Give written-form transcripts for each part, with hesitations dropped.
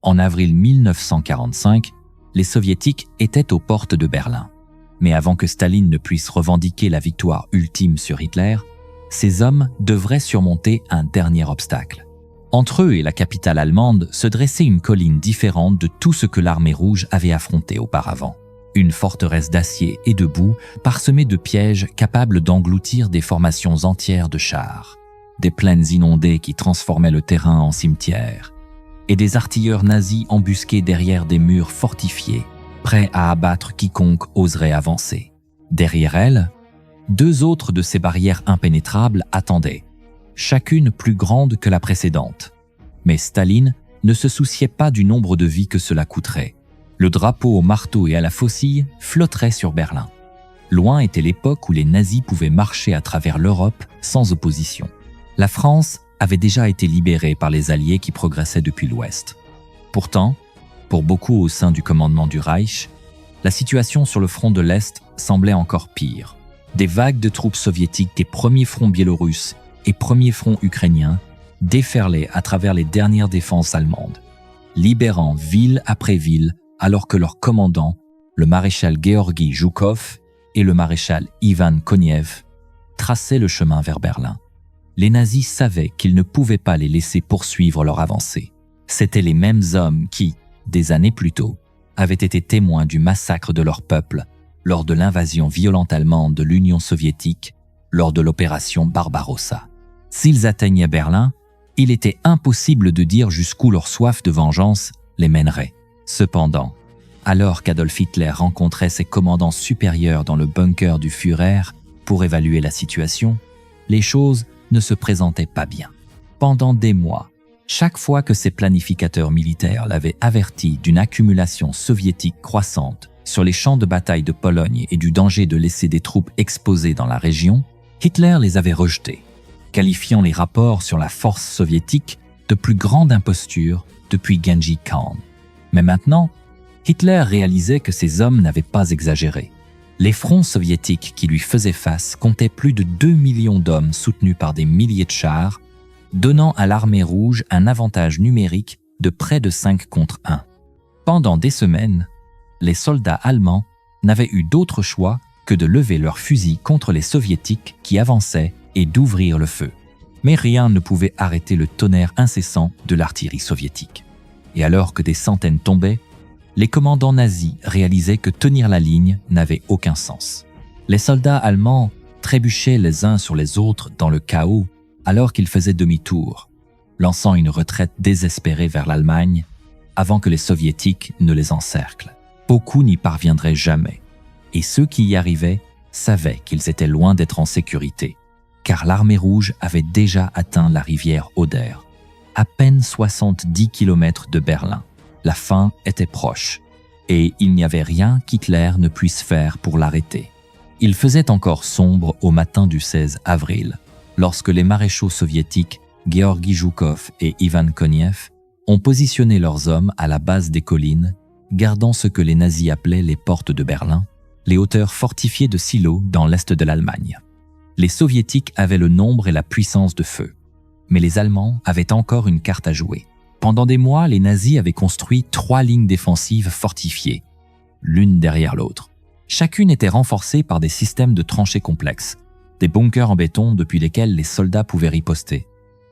En avril 1945, les Soviétiques étaient aux portes de Berlin. Mais avant que Staline ne puisse revendiquer la victoire ultime sur Hitler, ces hommes devraient surmonter un dernier obstacle. Entre eux et la capitale allemande se dressait une colline différente de tout ce que l'armée rouge avait affronté auparavant. Une forteresse d'acier et de boue parsemée de pièges capables d'engloutir des formations entières de chars, des plaines inondées qui transformaient le terrain en cimetière, et des artilleurs nazis embusqués derrière des murs fortifiés, prêts à abattre quiconque oserait avancer. Derrière elle, 2 autres de ces barrières impénétrables attendaient, chacune plus grande que la précédente. Mais Staline ne se souciait pas du nombre de vies que cela coûterait. Le drapeau au marteau et à la faucille flotterait sur Berlin. Loin était l'époque où les nazis pouvaient marcher à travers l'Europe sans opposition. La France avait déjà été libérée par les Alliés qui progressaient depuis l'Ouest. Pourtant, pour beaucoup au sein du commandement du Reich, la situation sur le front de l'Est semblait encore pire. Des vagues de troupes soviétiques des premiers fronts biélorusses et premiers fronts ukrainiens déferlaient à travers les dernières défenses allemandes, libérant ville après ville alors que leurs commandants, le maréchal Georgi Zhukov et le maréchal Ivan Koniev, traçaient le chemin vers Berlin. Les nazis savaient qu'ils ne pouvaient pas les laisser poursuivre leur avancée. C'étaient les mêmes hommes qui, des années plus tôt, avaient été témoins du massacre de leur peuple lors de l'invasion violente allemande de l'Union soviétique lors de l'opération Barbarossa. S'ils atteignaient Berlin, il était impossible de dire jusqu'où leur soif de vengeance les mènerait. Cependant, alors qu'Adolf Hitler rencontrait ses commandants supérieurs dans le bunker du Führer pour évaluer la situation, les choses ne se présentaient pas bien. Pendant des mois, chaque fois que ses planificateurs militaires l'avaient averti d'une accumulation soviétique croissante sur les champs de bataille de Pologne et du danger de laisser des troupes exposées dans la région, Hitler les avait rejetés, qualifiant les rapports sur la force soviétique de plus grande imposture depuis Gengis Khan. Mais maintenant, Hitler réalisait que ses hommes n'avaient pas exagéré. Les fronts soviétiques qui lui faisaient face comptaient plus de 2 millions d'hommes soutenus par des milliers de chars, donnant à l'armée rouge un avantage numérique de près de 5 contre 1. Pendant des semaines, les soldats allemands n'avaient eu d'autre choix que de lever leurs fusils contre les soviétiques qui avançaient et d'ouvrir le feu. Mais rien ne pouvait arrêter le tonnerre incessant de l'artillerie soviétique. Et alors que des centaines tombaient, les commandants nazis réalisaient que tenir la ligne n'avait aucun sens. Les soldats allemands trébuchaient les uns sur les autres dans le chaos alors qu'ils faisaient demi-tour, lançant une retraite désespérée vers l'Allemagne avant que les soviétiques ne les encerclent. Beaucoup n'y parviendraient jamais, et ceux qui y arrivaient savaient qu'ils étaient loin d'être en sécurité, car l'armée rouge avait déjà atteint la rivière Oder, à peine 70 km de Berlin. La fin était proche, et il n'y avait rien qu'Hitler ne puisse faire pour l'arrêter. Il faisait encore sombre au matin du 16 avril, lorsque les maréchaux soviétiques Georgi Zhukov et Ivan Koniev ont positionné leurs hommes à la base des collines, gardant ce que les nazis appelaient les portes de Berlin, les hauteurs fortifiées de silos dans l'est de l'Allemagne. Les soviétiques avaient le nombre et la puissance de feu, mais les Allemands avaient encore une carte à jouer. Pendant des mois, les nazis avaient construit 3 lignes défensives fortifiées, l'une derrière l'autre. Chacune était renforcée par des systèmes de tranchées complexes, des bunkers en béton depuis lesquels les soldats pouvaient riposter,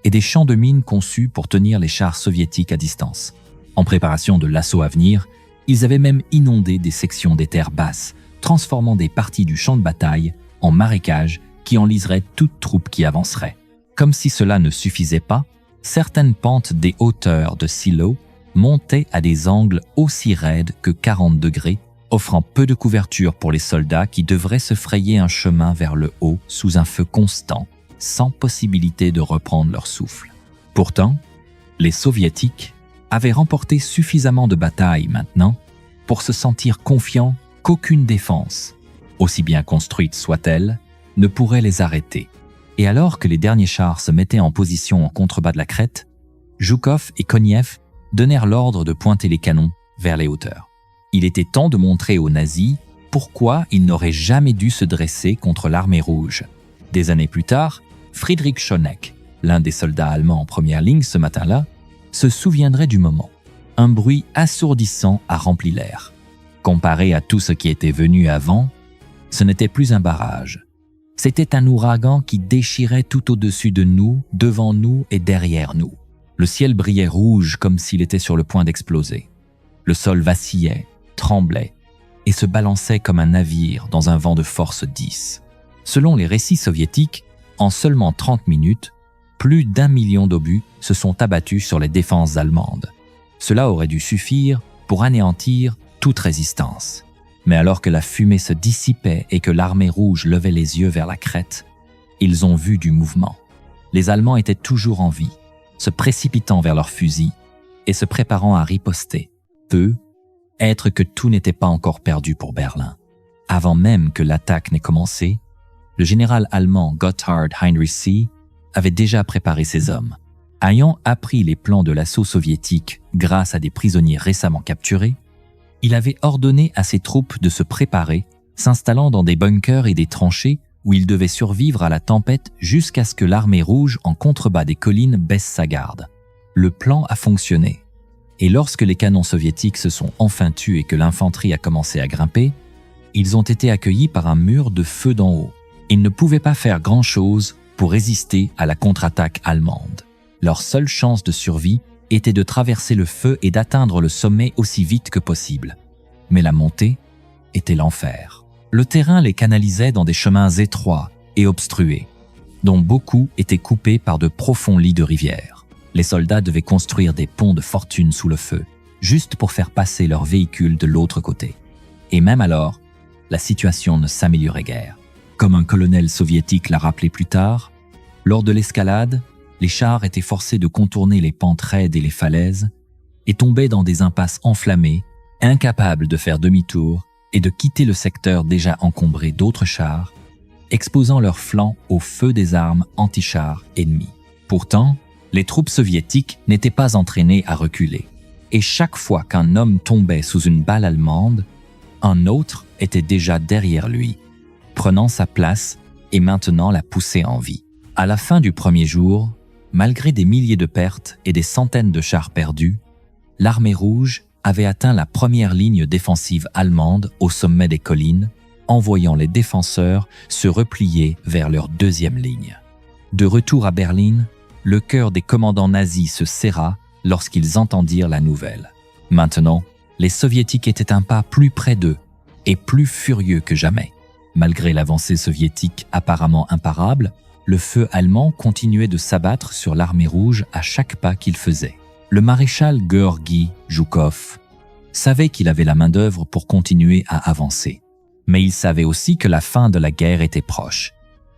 et des champs de mines conçus pour tenir les chars soviétiques à distance. En préparation de l'assaut à venir, ils avaient même inondé des sections des terres basses, transformant des parties du champ de bataille en marécages qui enliseraient toute troupe qui avancerait. Comme si cela ne suffisait pas, certaines pentes des hauteurs de silos montaient à des angles aussi raides que 40 degrés, offrant peu de couverture pour les soldats qui devraient se frayer un chemin vers le haut sous un feu constant, sans possibilité de reprendre leur souffle. Pourtant, les Soviétiques avaient remporté suffisamment de batailles maintenant pour se sentir confiants qu'aucune défense, aussi bien construite soit-elle, ne pourrait les arrêter. Et alors que les derniers chars se mettaient en position en contrebas de la crête, Zhukov et Koniev donnèrent l'ordre de pointer les canons vers les hauteurs. Il était temps de montrer aux nazis pourquoi ils n'auraient jamais dû se dresser contre l'armée rouge. Des années plus tard, Friedrich Schoeneck, l'un des soldats allemands en première ligne ce matin-là, se souviendrait du moment. un bruit assourdissant a rempli l'air. Comparé à tout ce qui était venu avant, ce n'était plus un barrage. C'était un ouragan qui déchirait tout au-dessus de nous, devant nous et derrière nous. Le ciel brillait rouge comme s'il était sur le point d'exploser. Le sol vacillait, tremblait et se balançait comme un navire dans un vent de force 10. Selon les récits soviétiques, en seulement 30 minutes, plus d'1 million d'obus se sont abattus sur les défenses allemandes. Cela aurait dû suffire pour anéantir toute résistance. Mais alors que la fumée se dissipait et que l'armée rouge levait les yeux vers la crête, ils ont vu du mouvement. Les Allemands étaient toujours en vie, se précipitant vers leurs fusils et se préparant à riposter. Peu, être que tout n'était pas encore perdu pour Berlin. Avant même que l'attaque n'ait commencé, le général allemand Gotthard Heinrich avait déjà préparé ses hommes. Ayant appris les plans de l'assaut soviétique grâce à des prisonniers récemment capturés, il avait ordonné à ses troupes de se préparer, s'installant dans des bunkers et des tranchées où ils devaient survivre à la tempête jusqu'à ce que l'armée rouge en contrebas des collines baisse sa garde. Le plan a fonctionné. Et lorsque les canons soviétiques se sont enfin tus et que l'infanterie a commencé à grimper, ils ont été accueillis par un mur de feu d'en haut. Ils ne pouvaient pas faire grand-chose pour résister à la contre-attaque allemande. Leur seule chance de survie était de traverser le feu et d'atteindre le sommet aussi vite que possible. Mais la montée était l'enfer. Le terrain les canalisait dans des chemins étroits et obstrués, dont beaucoup étaient coupés par de profonds lits de rivières. Les soldats devaient construire des ponts de fortune sous le feu, juste pour faire passer leurs véhicules de l'autre côté. Et même alors, la situation ne s'améliorait guère. Comme un colonel soviétique l'a rappelé plus tard, lors de l'escalade, les chars étaient forcés de contourner les pentes raides et les falaises et tombaient dans des impasses enflammées, incapables de faire demi-tour et de quitter le secteur déjà encombré d'autres chars, exposant leurs flancs au feu des armes anti-chars ennemies. Pourtant, les troupes soviétiques n'étaient pas entraînées à reculer, et chaque fois qu'un homme tombait sous une balle allemande, un autre était déjà derrière lui, prenant sa place et maintenant la pousser en vie. À la fin du premier jour, malgré des milliers de pertes et des centaines de chars perdus, l'armée rouge avait atteint la première ligne défensive allemande au sommet des collines, envoyant les défenseurs se replier vers leur deuxième ligne. De retour à Berlin, le cœur des commandants nazis se serra lorsqu'ils entendirent la nouvelle. Maintenant, les Soviétiques étaient un pas plus près d'eux et plus furieux que jamais. Malgré l'avancée soviétique apparemment imparable, le feu allemand continuait de s'abattre sur l'armée rouge à chaque pas qu'il faisait. Le maréchal Georgi Zhukov savait qu'il avait la main-d'œuvre pour continuer à avancer. Mais il savait aussi que la fin de la guerre était proche.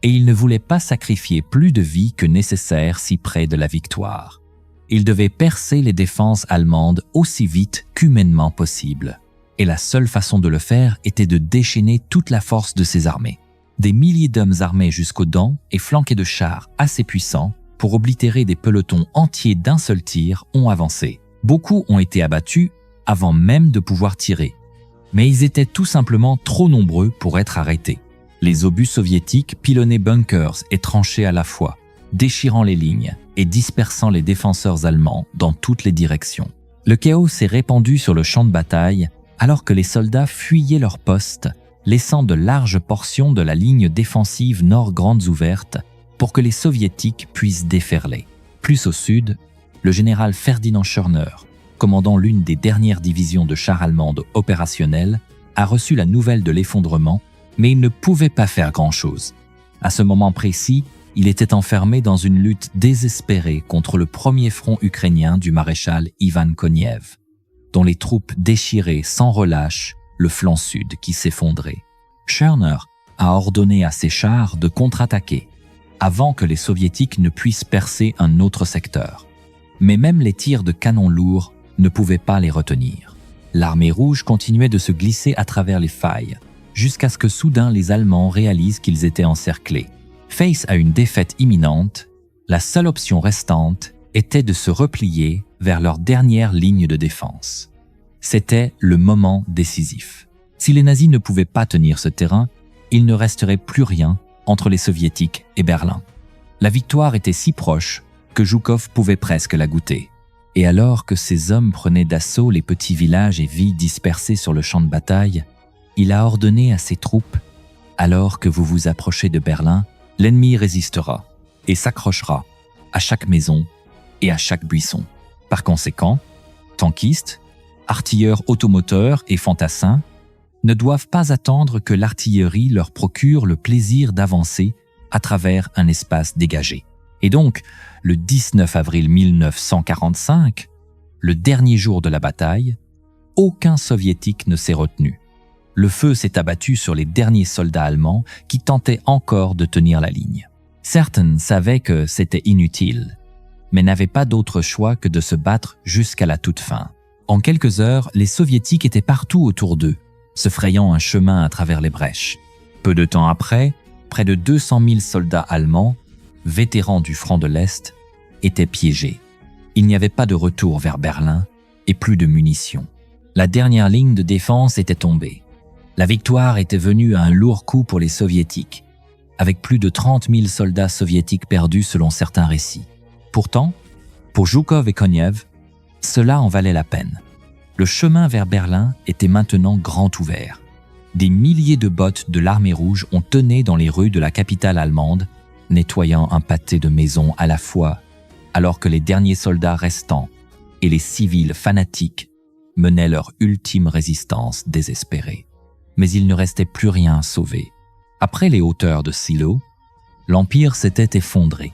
Et il ne voulait pas sacrifier plus de vies que nécessaire si près de la victoire. Il devait percer les défenses allemandes aussi vite qu'humainement possible. Et la seule façon de le faire était de déchaîner toute la force de ses armées. Des milliers d'hommes armés jusqu'aux dents et flanqués de chars assez puissants pour oblitérer des pelotons entiers d'un seul tir ont avancé. Beaucoup ont été abattus avant même de pouvoir tirer. Mais ils étaient tout simplement trop nombreux pour être arrêtés. Les obus soviétiques pilonnaient bunkers et tranchées à la fois, déchirant les lignes et dispersant les défenseurs allemands dans toutes les directions. Le chaos s'est répandu sur le champ de bataille alors que les soldats fuyaient leurs postes, laissant de larges portions de la ligne défensive nord grandes ouvertes pour que les Soviétiques puissent déferler. Plus au sud, le général Ferdinand Schörner, commandant l'une des dernières divisions de chars allemandes opérationnelles, a reçu la nouvelle de l'effondrement, mais il ne pouvait pas faire grand-chose. À ce moment précis, il était enfermé dans une lutte désespérée contre le premier front ukrainien du maréchal Ivan Koniev, dont les troupes déchiraient sans relâche le flanc sud qui s'effondrait. Schörner a ordonné à ses chars de contre-attaquer, avant que les Soviétiques ne puissent percer un autre secteur. Mais même les tirs de canons lourds ne pouvaient pas les retenir. L'armée rouge continuait de se glisser à travers les failles, jusqu'à ce que soudain les Allemands réalisent qu'ils étaient encerclés. Face à une défaite imminente, la seule option restante était de se replier vers leur dernière ligne de défense. C'était le moment décisif. Si les nazis ne pouvaient pas tenir ce terrain, il ne resterait plus rien entre les Soviétiques et Berlin. La victoire était si proche que Zhukov pouvait presque la goûter. Et alors que ses hommes prenaient d'assaut les petits villages et villes dispersés sur le champ de bataille, il a ordonné à ses troupes « Alors que vous vous approchez de Berlin, l'ennemi résistera et s'accrochera à chaque maison et à chaque buisson. Par conséquent, tankistes, artilleurs automoteurs et fantassins ne doivent pas attendre que l'artillerie leur procure le plaisir d'avancer à travers un espace dégagé. » Et donc, le 19 avril 1945, le dernier jour de la bataille, aucun soviétique ne s'est retenu. Le feu s'est abattu sur les derniers soldats allemands qui tentaient encore de tenir la ligne. Certains savaient que c'était inutile, mais n'avaient pas d'autre choix que de se battre jusqu'à la toute fin. En quelques heures, les soviétiques étaient partout autour d'eux, se frayant un chemin à travers les brèches. Peu de temps après, près de 200 000 soldats allemands, vétérans du front de l'Est, étaient piégés. Il n'y avait pas de retour vers Berlin et plus de munitions. La dernière ligne de défense était tombée. La victoire était venue à un lourd coup pour les soviétiques, avec plus de 30 000 soldats soviétiques perdus selon certains récits. Pourtant, pour Zhukov et Konev, cela en valait la peine. Le chemin vers Berlin était maintenant grand ouvert. Des milliers de bottes de l'armée rouge ont tené dans les rues de la capitale allemande, nettoyant un pâté de maisons à la fois, alors que les derniers soldats restants et les civils fanatiques menaient leur ultime résistance désespérée. Mais il ne restait plus rien à sauver. Après les hauteurs de Silo, l'Empire s'était effondré.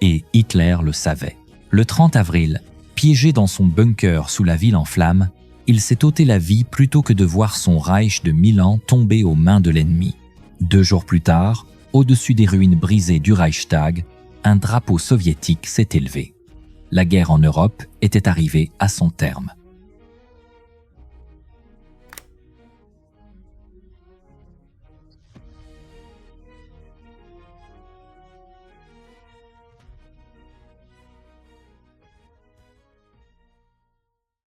Et Hitler le savait. Le 30 avril, piégé dans son bunker sous la ville en flammes, il s'est ôté la vie plutôt que de voir son Reich de Milan tomber aux mains de l'ennemi. 2 jours plus tard, au-dessus des ruines brisées du Reichstag, un drapeau soviétique s'est élevé. La guerre en Europe était arrivée à son terme.